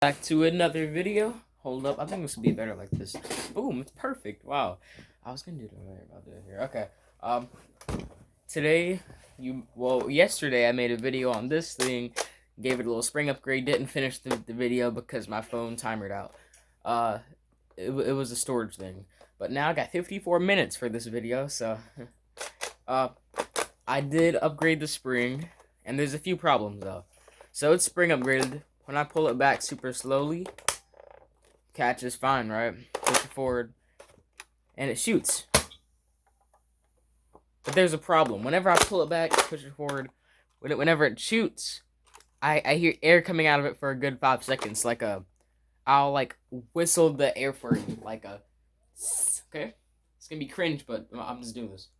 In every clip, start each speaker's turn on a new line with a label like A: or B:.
A: Back to another video. Hold up, I think this would be better like this. Boom, it's perfect. Wow, I was gonna do it right about it here. Okay. Um, today yesterday I made a video on this thing, gave it a little spring upgrade. Didn't finish the video because my phone timered out. Uh, it was a storage thing, but now I got 54 minutes for this video. So, uh, I did upgrade the spring, and there's a few problems though. So it's spring upgraded. When I pull it back super slowly, catch is fine, right? Push it forward, and it shoots. But there's a problem. Whenever I pull it back, push it forward, whenever it shoots, I hear air coming out of it for a good 5 seconds. I'll like whistle the air for you, like a, okay? It's gonna be cringe, but I'm just doing this.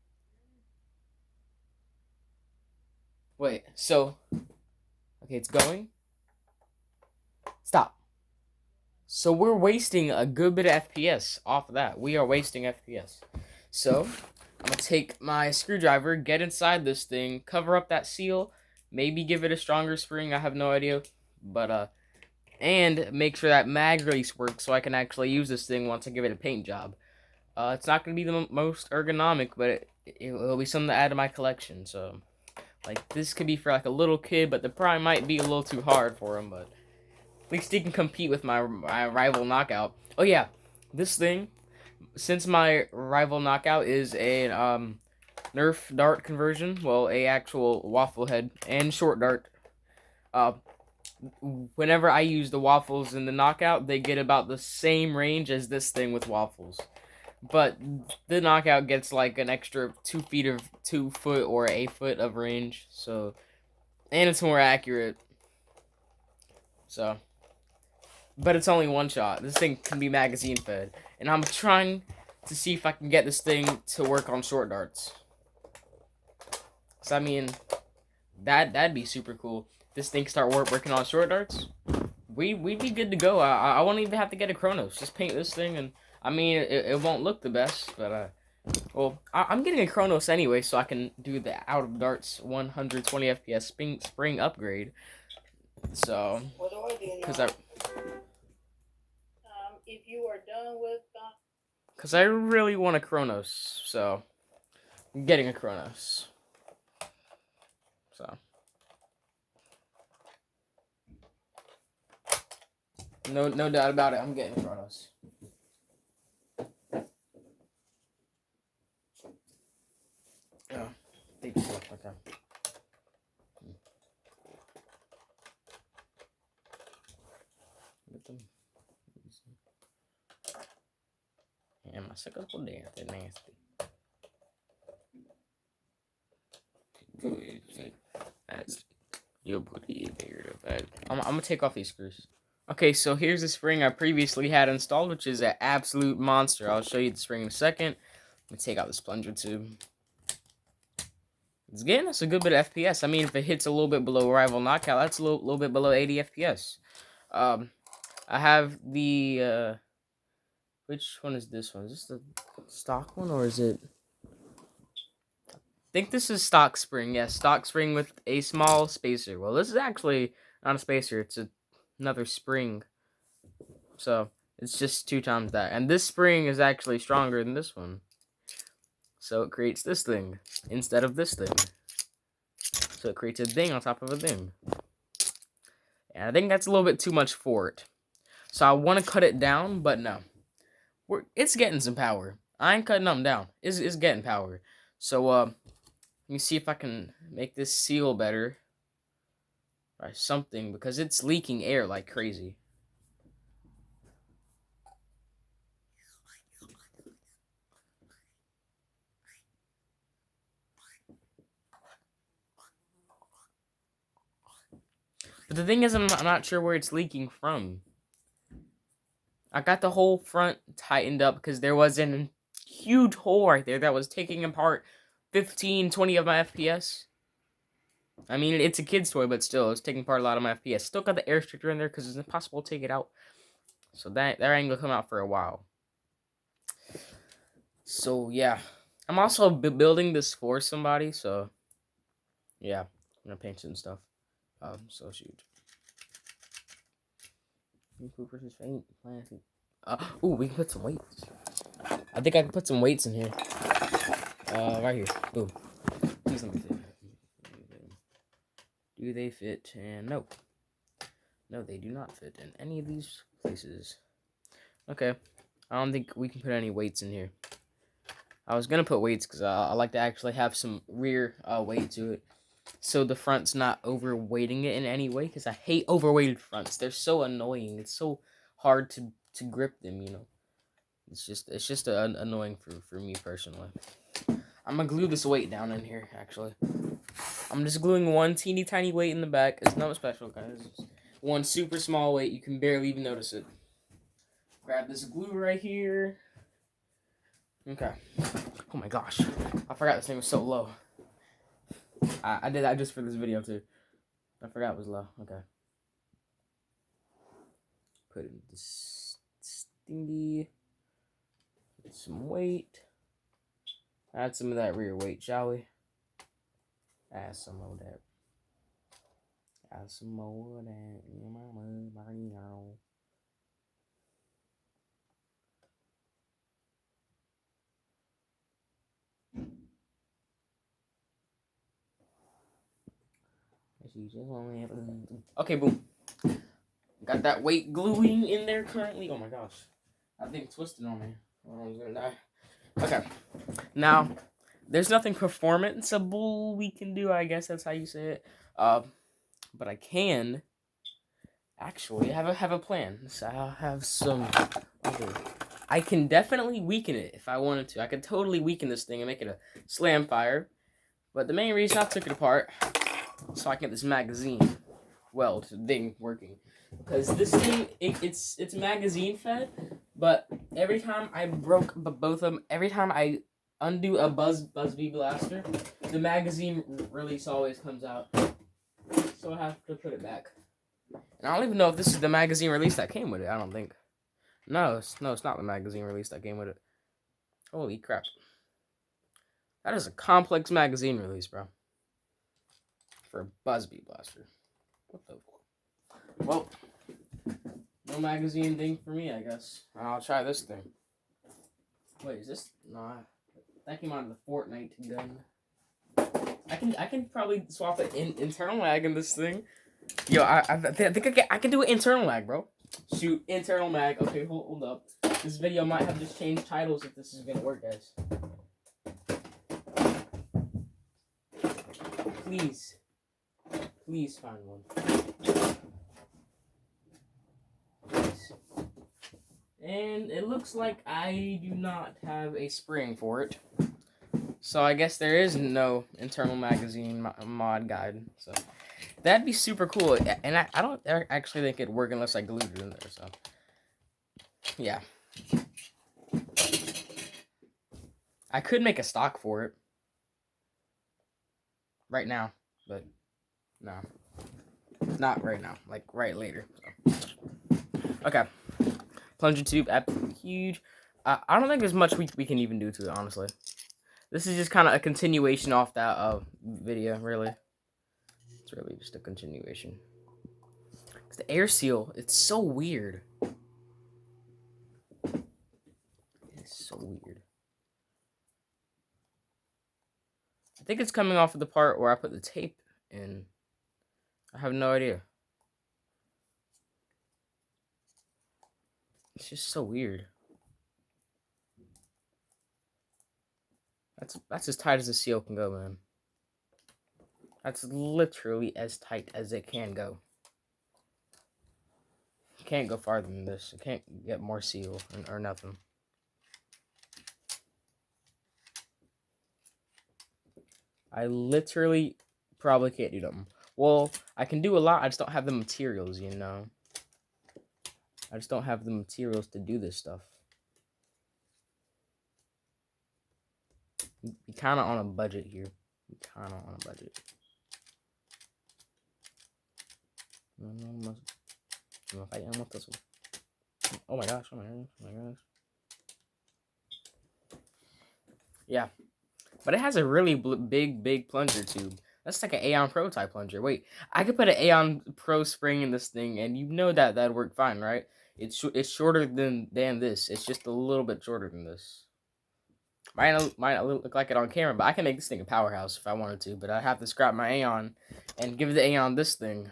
A: Wait, so, okay, it's going. Stop. So we're wasting a good bit of FPS off of that. We are wasting FPS. So I'm gonna take my screwdriver, get inside this thing, cover up that seal, maybe give it a stronger spring. I have no idea, but and make sure that mag release works so I can actually use this thing once I give it a paint job. It's not gonna be the most ergonomic, but it'll be something to add to my collection. So like this could be for like a little kid, but the probably might be a little too hard for him, but at least he can compete with my rival knockout. Oh yeah, this thing, since my rival knockout is a Nerf dart conversion, well, a actual waffle head and short dart. Uh, whenever I use the waffles in the knockout, they get about the same range as this thing with waffles. But the knockout gets like an extra 2 foot or a foot of range. So, and it's more accurate. So. But it's only one shot. This thing can be magazine fed. And I'm trying to see if I can get this thing to work on short darts. So, I mean, that'd be super cool. This thing start working on short darts. We'd be good to go. I won't even have to get a Chronos. Just paint this thing, and I mean, it won't look the best, but well, I'm getting a Chronos anyway, so I can do the out of darts 120 FPS spring upgrade. So,
B: What do I do now?
A: because I
B: if you are done with
A: Because I really want a Chronos, so I'm getting a Chronos. So. No doubt about it, I'm getting a Chronos. Oh, they just left my time. Get them. And my second one there, they're nasty. That's you'll put it there. I'm gonna take off these screws. Okay, so here's the spring I previously had installed, which is an absolute monster. I'll show you the spring in a second. Let me take out this plunger tube. It's getting us a good bit of FPS. I mean, if it hits a little bit below rival knockout, that's a little bit below 80 FPS. I have the which one is this one? Is this the stock one or is it? I think this is stock spring. Yes, stock spring with a small spacer. Well, this is actually not a spacer. It's another spring. So it's just 2 times that. And this spring is actually stronger than this one. So it creates this thing instead of this thing. So it creates a thing on top of a thing. And I think that's a little bit too much for it. So I want to cut it down, but no. It's getting some power. I ain't cutting them down. It's getting power. So let me see if I can make this seal better. Or something, because it's leaking air like crazy. But the thing is, I'm not sure where it's leaking from. I got the whole front tightened up because there was a huge hole right there that was taking apart 15, 20 of my FPS. I mean, it's a kid's toy, but still, it's taking apart a lot of my FPS. Still got the air restrictor in there because it's impossible to take it out. So that ain't gonna come out for a while. So yeah, I'm also building this for somebody. So yeah, I'm gonna paint it and stuff. So shoot. Food versus faint. Ooh, we can put some weights. I think I can put some weights in here. Right here. Boom. Please let me fit. Do they fit? And no. No, they do not fit in any of these places. Okay. I don't think we can put any weights in here. I was gonna put weights because I like to actually have some rear weight to it, so the front's not overweighting it in any way. Because I hate overweighted fronts. They're so annoying. It's so hard to grip them. You know. It's just annoying for me personally. I'm gonna glue this weight down in here. Actually, I'm just gluing one teeny tiny weight in the back. It's nothing special, guys. It's one super small weight. You can barely even notice it. Grab this glue right here. Okay. Oh my gosh. I forgot this thing was so low. I did that just for this video too. I forgot it was low. Okay. Put in this stingy. Put some weight. Add some of that rear weight, shall we? Add some of that. Add some more of that. Okay, boom. Got that weight gluing in there currently. Oh my gosh. That thing twisted on me. I was gonna die. Okay. Now, there's nothing performanceable we can do, I guess that's how you say it. But I can actually have a plan. So I'll have some other. I can definitely weaken it if I wanted to. I could totally weaken this thing and make it a slam fire. But the main reason I took it apart, so I can get this magazine weld thing working. Because this thing, it's magazine fed, but every time I broke both of them, every time I undo a Buzzbee blaster, the magazine release always comes out. So I have to put it back. And I don't even know if this is the magazine release that came with it. I don't think. No, it's not the magazine release that came with it. Holy crap. That is a complex magazine release, bro. For a Buzzbee blaster. What the? Well, no magazine thing for me, I guess. I'll try this thing. Wait, is this? Nah, that came out of the Fortnite gun. I can probably swap an internal mag in this thing. Yo, I think I can do an internal mag, bro. Shoot, internal mag. Okay, hold up. This video might have just changed titles if this is gonna work, guys. Please find one. Please. And it looks like I do not have a spring for it. So I guess there is no internal magazine mod guide. So that'd be super cool. And I don't actually think it'd work unless I glued it in there. So yeah. I could make a stock for it right now, but no. Not right now. Like right later. So. Okay. Plunger tube, absolutely huge. I don't think there's much we can even do to it, honestly. This is just kind of a continuation off that video, really. It's really just a continuation. Cause the air seal, it's so weird. It's so weird. I think it's coming off of the part where I put the tape in. I have no idea. It's just so weird. That's as tight as the seal can go, man. That's literally as tight as it can go. It can't go farther than this. It can't get more seal or nothing. I literally probably can't do nothing. Well, I can do a lot. I just don't have the materials, you know. I just don't have the materials to do this stuff. We're kind of on a budget here. We're kind of on a budget. Oh my gosh, oh my gosh, oh my gosh. Yeah. But it has a really big plunger tube. That's like an Aeon Pro type plunger. Wait, I could put an Aeon Pro spring in this thing, and you know that that'd work fine, right? It's shorter than this. It's just a little bit shorter than this. Might not look like it on camera, but I can make this thing a powerhouse if I wanted to. But I have to scrap my Aeon and give the Aeon this thing.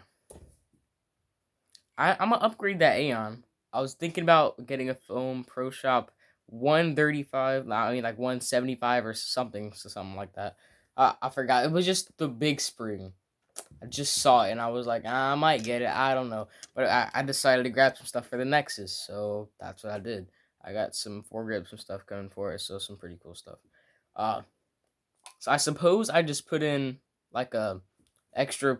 A: I'm gonna upgrade that Aeon. I was thinking about getting a Foam Pro Shop 135. I mean, like 175 or something, so something like that. I forgot. It was just the big spring. I just saw it and I was like, I might get it. I don't know, but I decided to grab some stuff for the Nexus, so that's what I did. I got some foregrips and stuff coming for it, so some pretty cool stuff. Uh, so I suppose I just put in like a extra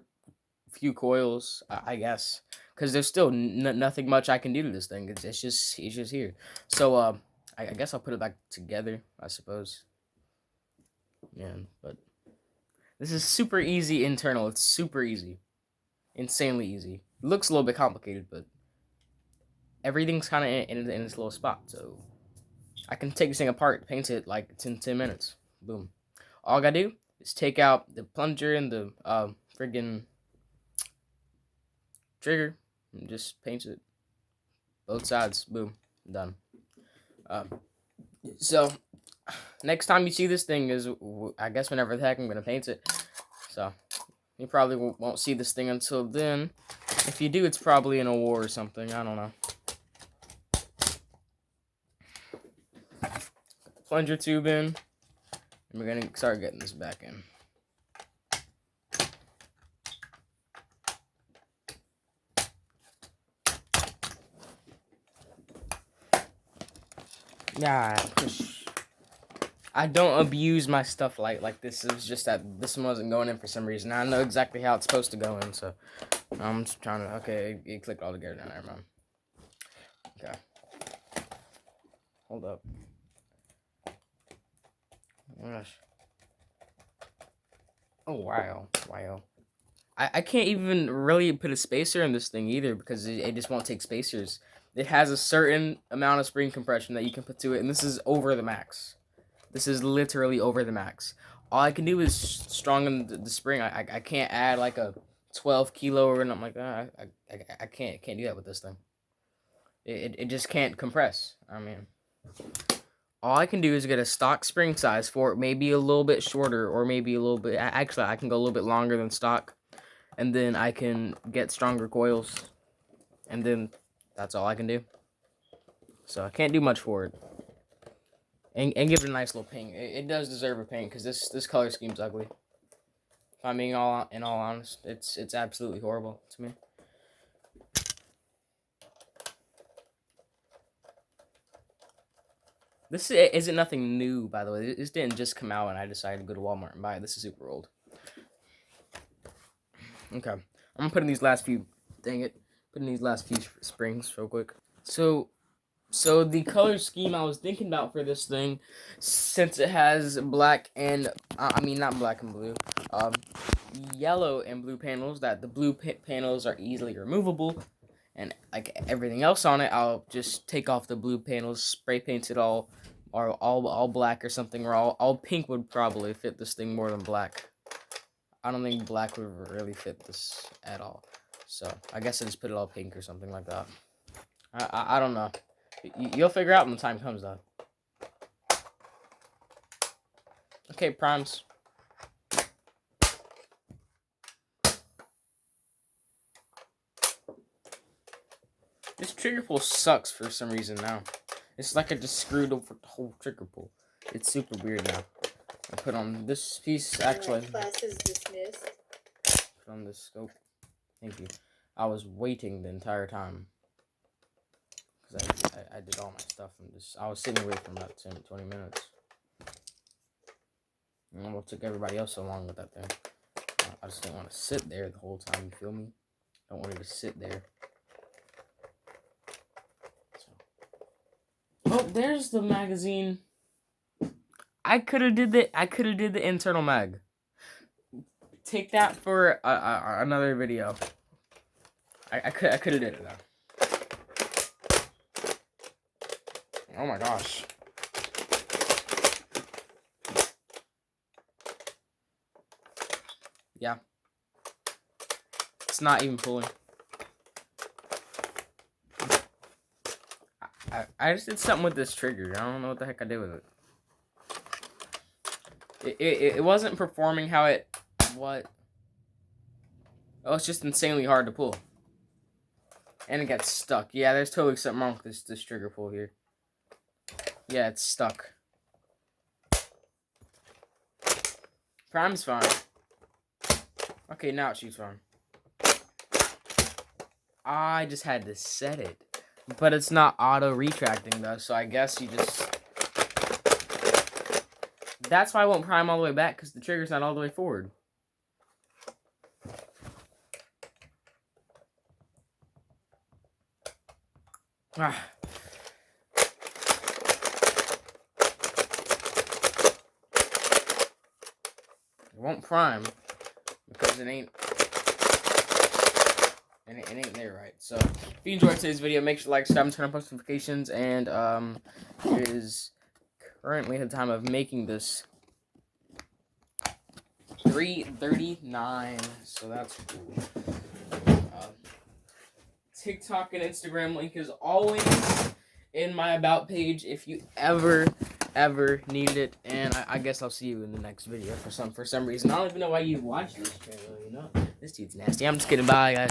A: few coils, I guess, because there's still nothing much I can do to this thing. It's just here. So I guess I'll put it back together. I suppose. Yeah, but this is super easy internal. It's super easy, insanely easy. It looks a little bit complicated, but everything's kind of in its little spot. So I can take this thing apart, paint it like 10 minutes. Boom. All I gotta do is take out the plunger and the friggin' trigger and just paint it both sides. Boom, done. Um, so next time you see this thing is, I guess, whenever the heck I'm gonna paint it. So you probably won't see this thing until then. If you do, it's probably in a war or something. I don't know. Plunger tube in, and we're gonna start getting this back in. Yeah, push. I don't abuse my stuff like this. It was just that this one wasn't going in for some reason. I know exactly how it's supposed to go in, so I'm just trying to. Okay, it clicked all together now. Never mind. Okay. Hold up. Oh gosh. Oh wow. Wow. I can't even really put a spacer in this thing either because it just won't take spacers. It has a certain amount of spring compression that you can put to it, and this is over the max. This is literally over the max. All I can do is strong the spring. I can't add like a 12 kilo or something like that. I can't do that with this thing. It just can't compress. I mean, all I can do is get a stock spring size for it, maybe a little bit shorter or maybe a little bit. Actually, I can go a little bit longer than stock, and then I can get stronger coils, and then that's all I can do. So I can't do much for it. And give it a nice little paint. It does deserve a paint because this color scheme's ugly. If I'm being all honest, it's absolutely horrible to me. This isn't nothing new, by the way. This didn't just come out and I decided to go to Walmart and buy it. This is super old. Okay, I'm gonna put in these last few. Dang it, put in these last few springs real quick. So the color scheme I was thinking about for this thing, since it has black and I mean not black and blue, yellow and blue panels. That the blue panels are easily removable, and like everything else on it, I'll just take off the blue panels, spray paint it all, or all black or something, or all pink would probably fit this thing more than black. I don't think black would really fit this at all. So I guess I just put it all pink or something like that. I don't know. You'll figure out when the time comes, though. Okay, primes. This trigger pull sucks for some reason now. It's like I just screwed over the whole trigger pull. It's super weird now. I put on this piece, actually.
B: Class is dismissed.
A: Put on this scope. Thank you. I was waiting the entire time. Because I did all my stuff and I was sitting away for about 10 to 20 minutes. And what took everybody else so long with that thing? I just didn't want to sit there the whole time, you feel me? Don't want it to sit there. So. Oh, there's the magazine. I could have did the internal mag. Take that for another video. I could have did it though. Oh my gosh. Yeah. It's not even pulling. I just did something with this trigger. I don't know what the heck I did with it. It wasn't performing how it... What? Oh, it's just insanely hard to pull. And it gets stuck. Yeah, there's totally something wrong with this trigger pull here. Yeah, it's stuck. Prime's fine. Okay, now it shoots fine. I just had to set it. But it's not auto-retracting, though, so I guess you just... That's why I won't prime all the way back, because the trigger's not all the way forward. Ah. It won't prime, because it ain't there right. So, if you enjoyed today's video, make sure to like, subscribe, and turn on post notifications, and, it is currently the time of making this 3:39, so that's cool. TikTok and Instagram link is always in my about page if you ever need it, and I guess I'll see you in the next video for some reason. I don't even know why you watch this channel, you know? This dude's nasty. I'm just kidding. Bye, guys.